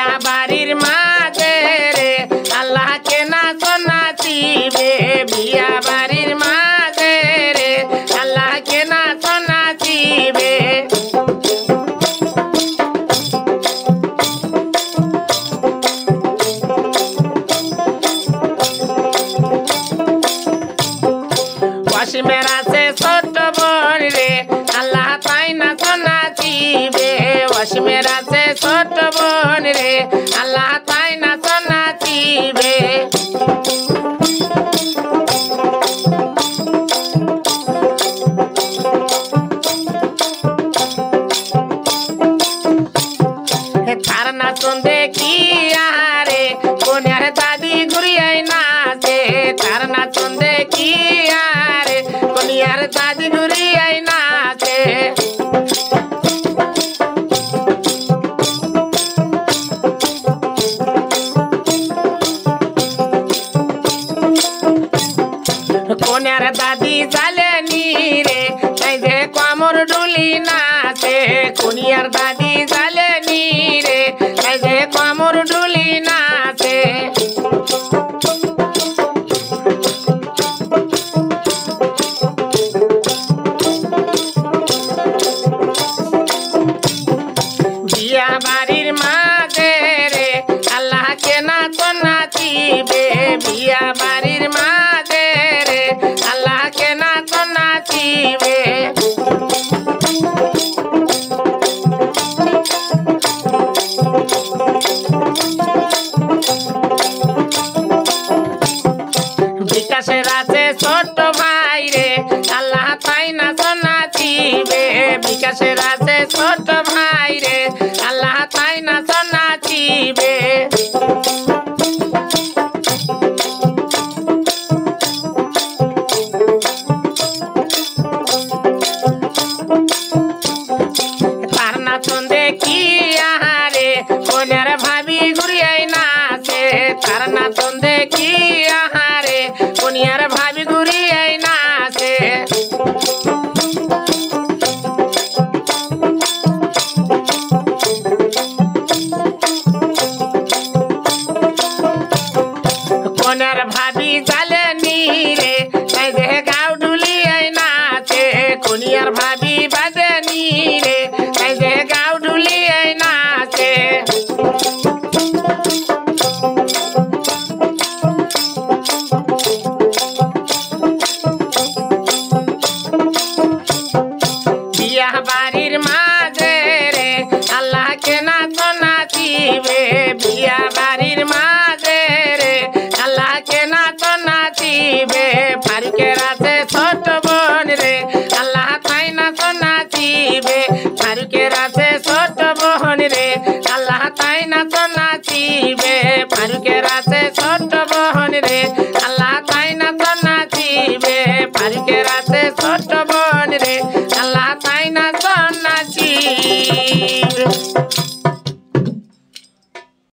বিয়া বাড়ির মাঝে রে আল্লাহ কে নাচ নাচিবে বিয়া বাড়ির মাঝে রে আল্লাহ কে নাচ নাচিবে অসীমের আছে ছোট বোন রে আল্লাহ তাই নাচ নাচিবে অসীমের আছে ছোট বোন রে আল্লাহ তাই নাচ নাচিবে তার নাচন দেখি আরে কোনের দাদি ঘুরিয়াই নাচে তার নাচন দেখি আরে কোনিয়ার দাদি ঘুরিয়াই নাচে কোনের দাদি জালেনি রে তাই যে কোমর ডুলি নাচে কোনিয়ার দাদি জালেনি রে তাই যে কোমর ডুলি নাচে বিয়া বাড়ির মাঝে রে আল্লাহ কে নাচ নাচিবে বিয়া বাড়ির মাঝে রে আল্লাহ কে নাচ নাচিবে বিকাশের আছে ছোট ভাই রে আল্লাহ তাই নাচ নাচিবে বিকাশের আছে ছোট ভাই রে আল্লাহ তাই নাচ নাচিবে তার নাচন দেখি আহারে কোনের ভাবি ঘুরিয়াই নাচে তার নাচন দেখি আহারে কোনিয়ার ভাবি ঘুরিয়াই নাচে কোনের ভাবি জালেনি রে তাই যে গাও ডুলিয়াই নাচে কোনিয়ার ভাবি বাজেনি রে তাই যে গাও ডুলিয়াই নাচে বিয়া বাড়ির মাঝে রে আল্লাহ কে নাচ নাচিবে বিয়া বাড়ির মাঝে রে আল্লাহ কে নাচ নাচিবে ফারুকের আছে ছোট বোন রে আল্লাহ তাই নাচ নাচিবে ফারুকের আছে ছোট বোন রে আল্লাহ তাই নাচ নাচিবে ফারুকের আছে ছোট বোন রে আল্লাহ তাই নাচ নাচিবে ফারুকের আছে ছোট বোন রে